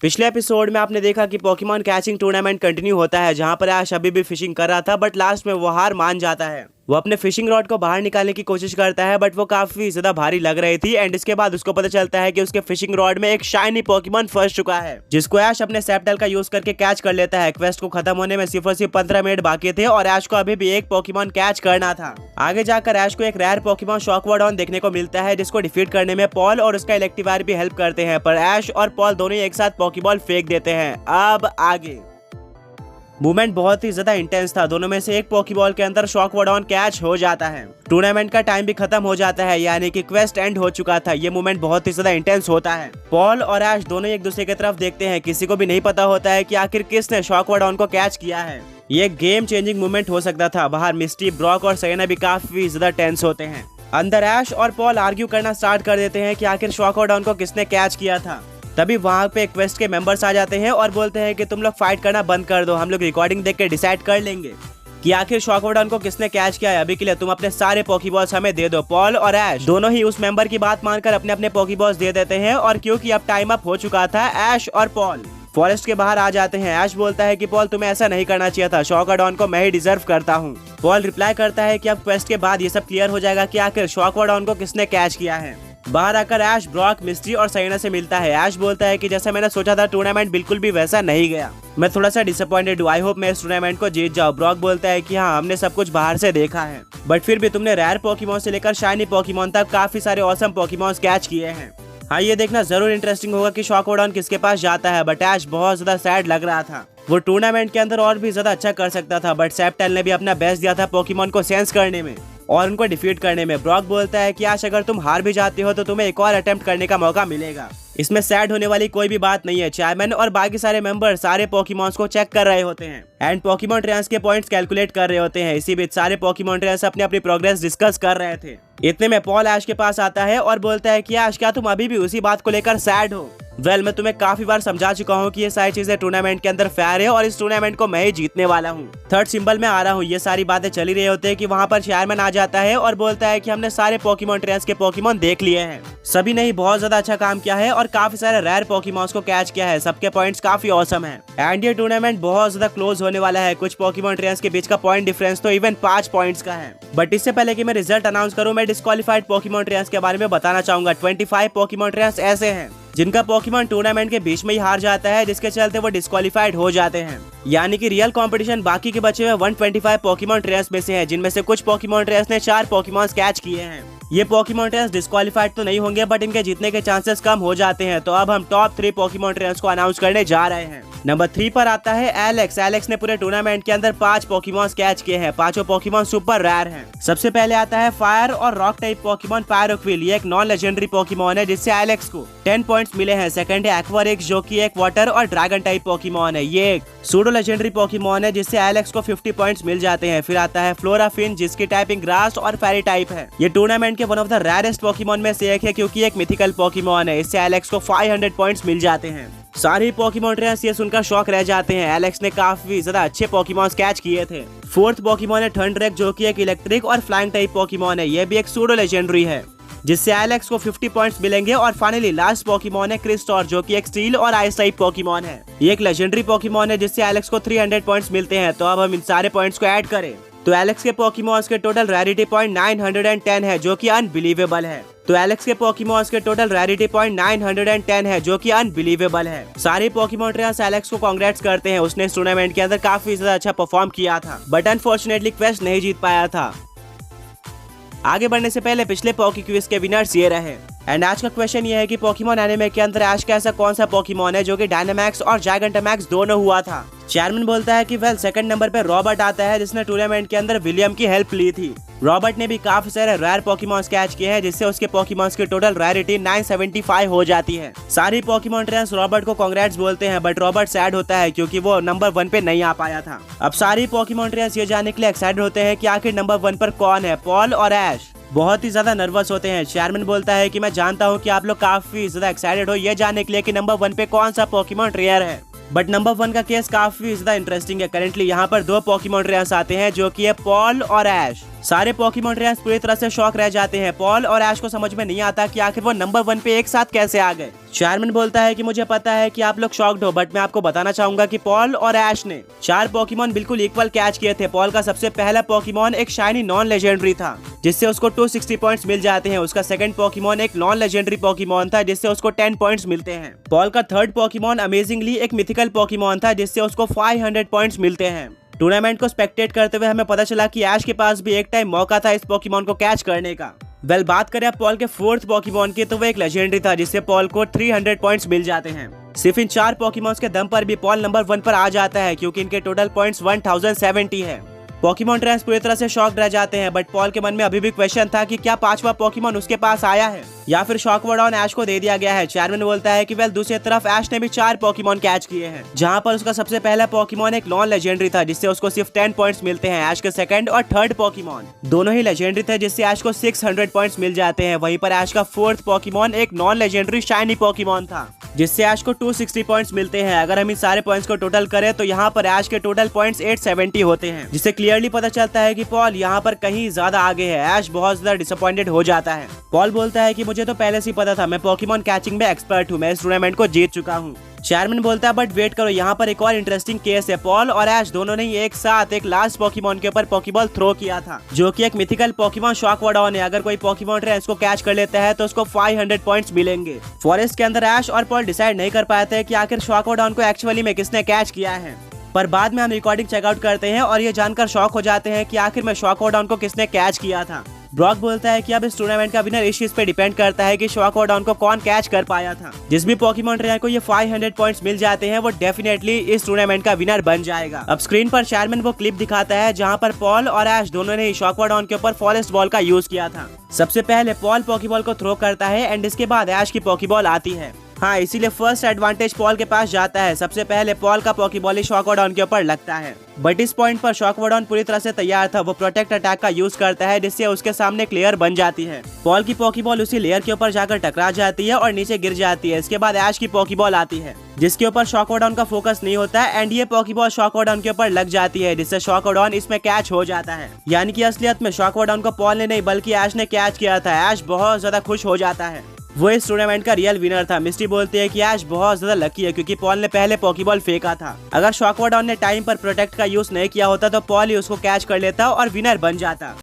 पिछले एपिसोड में आपने देखा कि पोकेमॉन कैचिंग टूर्नामेंट कंटिन्यू होता है, जहां पर ऐश अभी भी फिशिंग कर रहा था, बट लास्ट में वो हार मान जाता है। वो अपने फिशिंग रॉड को बाहर निकालने की कोशिश करता है, बट वो काफी ज्यादा भारी लग रही थी। एंड इसके बाद उसको पता चलता है कि उसके फिशिंग रॉड में एक शाइनी पोकेमॉन फंस चुका है, जिसको ऐश अपने सेप्टल का यूज करके कैच कर लेता है। क्वेस्ट को खत्म होने में सिर्फ और सिर्फ 15 मिनट बाकी थे और ऐश को अभी भी एक पोकेमॉन कैच करना था। आगे जाकर ऐश को एक रेयर पोकेमॉन शॉकवॉर्डॉन देखने को मिलता है, जिसको डिफीट करने में पॉल और उसका इलेक्ट्रीवायर भी हेल्प करते हैं, पर ऐश और पॉल दोनों एक साथ पोकेबॉल फेंक देते हैं। अब आगे मूवमेंट बहुत ही ज्यादा इंटेंस था। दोनों में से एक पोकेबॉल के अंदर शॉकवॉर्डॉन कैच हो जाता है। टूर्नामेंट का टाइम भी खत्म हो जाता है, यानी कि क्वेस्ट एंड हो चुका था। ये मूवमेंट बहुत ही ज्यादा इंटेंस होता है। पॉल और ऐश दोनों एक दूसरे की तरफ देखते हैं। किसी को भी नहीं पता होता है कि आखिर किसने शॉकवॉर्डॉन को कैच किया है। ये गेम चेंजिंग मूवमेंट हो सकता था। बाहर मिस्टी, ब्रॉक और सेरेना भी काफी ज्यादा टेंस होते हैं। अंदर ऐश और पॉल आर्ग्यू करना स्टार्ट कर देते हैं कि आखिर शॉकवॉर्डॉन को किसने कैच किया था। तभी वहाँ पे क्वेस्ट के मेंबर्स आ जाते हैं और बोलते हैं कि तुम लोग फाइट करना बंद कर दो, हम लोग रिकॉर्डिंग देख के डिसाइड कर लेंगे कि आखिर शॉकवॉर्डॉन को किसने कैच किया है। अभी के लिए तुम अपने सारे पोकेबॉल्स हमें दे दो। पॉल और ऐश दोनों ही उस मेंबर की बात मानकर अपने अपने पोकेबॉल्स दे देते हैं, और क्योंकि अब टाइम अप हो चुका था, ऐश और पॉल फॉरेस्ट के बाहर आ जाते हैं। ऐश बोलता है कि पॉल तुम्हें ऐसा नहीं करना चाहिए था, शॉकवॉर्डॉन को मैं ही डिजर्व करता हूँ। पॉल रिप्लाई करता है कि अब क्वेस्ट के बाद ये सब क्लियर हो जाएगा कि आखिर शॉकवॉर्डॉन को किसने कैच किया है। बाहर आकर ऐश, ब्रॉक, मिस्ट्री और सेरेना से मिलता है। ऐश बोलता है कि जैसा मैंने सोचा था टूर्नामेंट बिल्कुल भी वैसा नहीं गया, मैं थोड़ा सा डिसअपॉइंटेड हूँ। आई होप मैं इस टूर्नामेंट को जीत जाऊँ। ब्रॉक बोलता है कि हाँ, हमने सब कुछ बाहर से देखा है, बट फिर भी तुमने रेयर पोकेमॉन से लेकर शाइनी पोकेमॉन तक काफी सारे ऑसम पोकेमॉन कैच किए हैं। हाँ, ये देखना जरूर इंटरेस्टिंग होगा कि शॉकवॉर्डॉन किसके पास जाता है। बट ऐश बहुत ज्यादा सैड लग रहा था। वो टूर्नामेंट के अंदर और भी ज्यादा अच्छा कर सकता था, बट सेप्टेल ने भी अपना बेस्ट दिया था पोकेमॉन को सेंस करने में और उनको डिफीट करने में। ब्रॉक बोलता है कि आज अगर तुम हार भी जाते हो तो तुम्हें एक और अटेम्प्ट करने का मौका मिलेगा। इसमें सैड होने वाली कोई भी बात नहीं है। चेयरमैन और बाकी सारे मेंबर सारे पोकेमॉन्स को चेक कर रहे होते हैं एंड पोकेमॉन ट्रेनर्स के पॉइंट्स कैलकुलेट कर रहे होते हैं। इसी बीच सारे पोकेमॉन ट्रेनर्स अपनी अपनी प्रोग्रेस डिस्कस कर रहे थे। इतने में पॉल ऐश के पास आता है और बोलता है कि ऐश, क्या तुम अभी भी उसी बात को लेकर सैड हो? वेल, मैं तुम्हें काफी बार समझा चुका हूँ कि ये सारी चीजें टूर्नामेंट के अंदर फेयर है और इस टूर्नामेंट को मैं ही जीतने वाला हूँ। थर्ड सिंबल में आ रहा हूँ। ये सारी बातें चली रही होती है कि वहाँ पर चेयरमैन आ जाता है और बोलता है कि हमने सारे पोकेमॉन ट्रेनर्स के पोकेमॉन देख लिए हैं। सभी ने ही बहुत ज्यादा अच्छा काम किया है और काफी सारे रेयर पोकेमॉन्स को कैच किया है। सबके पॉइंट्स काफी ऑसम है एंड ये टूर्नामेंट बहुत ज्यादा क्लोज होने वाला है। कुछ पोकेमॉन ट्रेनर्स के बीच का पॉइंट डिफरेंस तो इवन 5 पॉइंट्स का है। बट इससे पहले कि मैं रिजल्ट अनाउंस करूँ, मैं डिस्क्वालीफाइड पोकेमॉन ट्रेनर्स के बारे में बताना चाहूंगा। 25 पोकेमॉन ट्रेनर्स ऐसे हैं जिनका पोकेमॉन टूर्नामेंट के बीच में ही हार जाता है, जिसके चलते वो डिस्क्वालीफाइड हो जाते हैं। यानी कि रियल कंपटीशन बाकी के बचे हुए 125 पोकेमॉन ट्रेनर्स में से है, जिनमें से कुछ पोकेमॉन ट्रेनर्स ने 4 पोकेमॉन्स कैच किए हैं। ये पोकेमॉन ट्रेनर्स डिस्क्वालीफाइड तो नहीं होंगे, बट इनके जीतने के चांसेस कम हो जाते हैं। तो अब हम टॉप 3 पोकेमॉन ट्रेनर्स को अनाउंस करने जा रहे हैं। नंबर 3 पर आता है एलेक्स। एलेक्स ने पूरे टूर्नामेंट के अंदर 5 पोकेमॉन्स कैच किए हैं। पांचों पोकेमॉन सुपर रेयर हैं। सबसे पहले आता है फायर और रॉक टाइप पोकेमॉन पायरोक्विल। ये एक नॉन लेजेंडरी पोकेमॉन है, जिससे एलेक्स को 10 पॉइंट्स मिले हैं। सेकंड है एक्वारिक्स, जो कि एक वाटर और ड्रैगन टाइप पोकेमॉन है। ये एक सूडो लेजेंडरी पोकेमॉन है, जिससे एलेक्स को 50 पॉइंट्स मिल जाते हैं। फिर आता है फ्लोराफिन, जिसकी टाइपिंग ग्रास और फेरी टाइप है। ये टूर्नामेंट के one of the rarest Pokemon में से एक है, क्योंकि एक मिथिकल पोकेमॉन है। इससे एलेक्स को 500 पॉइंट्स मिल जाते हैं। सारे पोकेमॉन ट्रेनर्स ये सुनकर शॉक रह जाते हैं। एलेक्स ने काफी ज्यादा अच्छे पोकेमॉन्स कैच किए थे। फोर्थ पोकेमॉन है थंडरक, जो कि एक इलेक्ट्रिक और फ्लाइंग टाइप पोकेमॉन है। ये भी एक सूडो लेजेंडरी है, जिससे एलेक्स को 50 पॉइंट्स मिलेंगे। और फाइनली लास्ट पोकेमॉन है क्रिस्टोर, जो कि एक स्टील और आइस टाइप पोकेमॉन है। ये एक लेजेंडरी पोकेमॉन है, जिससे एलेक्स को 300 पॉइंट्स मिलते हैं। तो अब हम इन सारे पॉइंट्स को ऐड करें तो एलेक्स के पोकेमॉन्स के टोटल रैरिटी पॉइंट 910 है, जो कि अनबिलीवेबल है। तो एलेक्स के पोकेमॉन्स के टोटल रैरिटी पॉइंट 910 है, जो कि अनबिलीवेबल है। सारे पोकेमॉन ट्रेनर्स एलेक्स को कांग्रेट्स करते हैं। उसने इस टूर्नामेंट के अंदर काफी ज्यादा अच्छा परफॉर्म किया था, बट अनफॉर्चुनेटली क्वेस्ट नहीं जीत पाया था। आगे बढ़ने से पहले पिछले पोके क्विज के विनर्स ये रहे। एंड आज का क्वेश्चन ये है कि पोकेमॉन एनिमे के अंदर ऐश का ऐसा कौन सा पोकेमॉन है जो कि डायनामैक्स और जायगंटामैक्स दोनों हुआ था। चेयरमैन बोलता है कि वेल, सेकंड नंबर पे रॉबर्ट आता है, जिसने टूर्नामेंट के अंदर विलियम की हेल्प ली थी। रॉबर्ट ने भी काफी सारे रेयर पोकेमॉन्स कैच किए हैं, जिससे उसके पोकेमॉन्स की टोटल रेयरिटी 975 हो जाती है। सारी पोकेमॉन ट्रेनर्स रॉबर्ट को कांग्रेट्स बोलते हैं, बट रॉबर्ट सैड होता है क्योंकि वो नंबर 1 पे नहीं आ पाया था। अब सारी पोकेमॉन ट्रेनर्स ये जानने के लिए एक्साइटेड होते हैं कि आखिर नंबर 1 पर कौन है। पॉल और ऐश बहुत ही ज्यादा नर्वस होते हैं। चेयरमैन बोलता है कि मैं जानता हूँ कि आप लोग काफी ज्यादा एक्साइटेड हो ये जानने के लिए कि नंबर 1 पे कौन सा पोकेमॉन रेयर है, बट नंबर 1 का केस काफी ज्यादा इंटरेस्टिंग है। करेंटली यहाँ पर 2 पोकेमॉन ट्रेनर्स आते हैं, जो कि है पॉल और ऐश। सारे पोकेमॉन ट्रेनर्स पूरी तरह से शॉक रह जाते हैं। पॉल और ऐश को समझ में नहीं आता कि आखिर वो नंबर 1 पे एक साथ कैसे आ गए। चार्मन बोलता है कि मुझे पता है कि आप लोग शॉक्ड हो, बट मैं आपको बताना चाहूंगा कि पॉल और ऐश ने 4 पोकेमॉन बिल्कुल इक्वल कैच किए थे। पॉल का सबसे पहला पोकेमॉन एक शाइनी नॉन लेजेंडरी था जिससे उसको 260 पॉइंट्स मिल जाते हैं। उसका सेकंड पोकेमॉन एक नॉन लेजेंडरी पोकेमॉन था जिससे उसको 10 पॉइंट्स मिलते हैं। पॉल का थर्ड पोकेमॉन अमेजिंगली एक मिथिकल पोकेमॉन था जिससे उसको 500 पॉइंट्स मिलते हैं। टूर्नामेंट को स्पेक्टेट करते हुए हमें पता चला कि ऐश के पास भी एक टाइम मौका था इस पोकेमॉन को कैच करने का। बात करें अब पॉल के फोर्थ पोकेमॉन की, तो वो एक लेजेंडरी था जिससे पॉल को 300 पॉइंट्स मिल जाते हैं। सिर्फ इन 4 पोकेमॉन्स के दम पर भी पॉल नंबर 1 पर आ जाता है क्योंकि इनके टोटल पॉइंट्स 1070 है। पोकेमॉन ट्रेनर्स पूरी तरह से शॉक रह जाते हैं, बट पॉल के मन में अभी भी क्वेश्चन था कि क्या 5वां पोकेमॉन उसके पास आया है या फिर शॉकवॉर्ड ऐश को दे दिया गया है। चार्मन बोलता है कि वेल दूसरी तरफ ऐश ने भी 4 पोकेमॉन कैच किए हैं, जहां पर उसका सबसे पहला पोकेमॉन एक नॉन लेजेंडरी था जिससे उसको सिर्फ 10 पॉइंट्स मिलते हैं। ऐश के सेकंड और थर्ड पोकेमॉन दोनों ही लेजेंडरी थे जिससे ऐश को 600 पॉइंट्स मिल जाते हैं। वहीं पर ऐश का फोर्थ पोकेमॉन एक नॉन लेजेंडरी शाइनी पोकेमॉन था जिससे ऐश को 260 पॉइंट्स मिलते हैं। अगर हम इन सारे पॉइंट्स को टोटल करें तो यहाँ पर ऐश के टोटल पॉइंट्स 870 होते हैं, जिससे क्लियरली पता चलता है कि पॉल यहाँ पर कहीं ज्यादा आगे है। ऐश बहुत ज्यादा डिसअपॉइंटेड हो जाता है। पॉल बोलता है कि मुझे तो पहले से ही पता था, मैं पोकेमॉन कैचिंग में एक्सपर्ट हूँ, मैं इस टूर्नामेंट को जीत चुका हूँ। चार्मन बोलता है बट वेट करो, यहाँ पर एक और इंटरेस्टिंग केस है। पॉल और ऐश दोनों ने एक साथ एक लास्ट पोकेमॉन के ऊपर पोकेबॉल थ्रो किया था जो कि एक मिथिकल पोकेमॉन शॉकवॉर्ड है। अगर कोई पोकेमॉन ट्रेनर इसको कैच कर लेता है तो उसको 500 पॉइंट्स मिलेंगे। फॉरेस्ट के अंदर ऐश और पॉल डिसाइड नहीं कर पाते हैं कि आखिर शॉकवॉर्ड को एक्चुअली में किसने कैच किया है, पर बाद में हम रिकॉर्डिंग चेकआउट करते हैं और ये जानकर शॉक हो जाते हैं कि आखिर में शॉकवॉर्ड को किसने कैच किया था। ब्रॉक बोलता है कि अब इस टूर्नामेंट का विनर इस चीज पे डिपेंड करता है कि शॉकवॉर्ड को कौन कैच कर पाया था। जिस भी पोकेमॉन ट्रेनर को ये 500 पॉइंट्स मिल जाते हैं वो डेफिनेटली इस टूर्नामेंट का विनर बन जाएगा। अब स्क्रीन पर चार्मन वो क्लिप दिखाता है जहां पर पॉल और ऐश दोनों ने शॉकवॉर्ड के ऊपर फॉरेस्ट बॉल का यूज किया था। सबसे पहले पॉल पोकेबॉल को थ्रो करता है एंड इसके बाद ऐश की पोकेबॉल आती है। हाँ, इसीलिए फर्स्ट एडवांटेज पॉल के पास जाता है। सबसे पहले पॉल का पोकेबॉल शॉकवॉर्ड के ऊपर लगता है, बट इस पॉइंट पर शॉकवॉर्ड पूरी तरह से तैयार था। वो प्रोटेक्ट अटैक का यूज करता है जिससे उसके सामने एक लेयर बन जाती है। पॉल की पोकेबॉल उसी लेयर के ऊपर जाकर टकरा जाती है और नीचे गिर जाती है। इसके बाद ऐश की पोकेबॉल आती है जिसके ऊपर शॉकवॉर्ड का फोकस नहीं होता है एंड ये पोकेबॉल शॉकवॉर्ड के ऊपर लग जाती है जिससे शॉकवॉर्ड इसमें कैच हो जाता है। यानी कि असलियत में शॉकवॉर्ड को पॉल ने नहीं बल्कि ऐश ने कैच किया था। ऐश बहुत ज्यादा खुश हो जाता है, वो इस टूर्नामेंट का रियल विनर था। मिस्टी बोलती है कि ऐश बहुत ज्यादा लकी है क्योंकि पॉल ने पहले पोकेबॉल फेंका था। अगर शॉकवॉर्ड ने टाइम पर प्रोटेक्ट का यूज नहीं किया होता तो पॉल ही उसको कैच कर लेता और विनर बन जाता।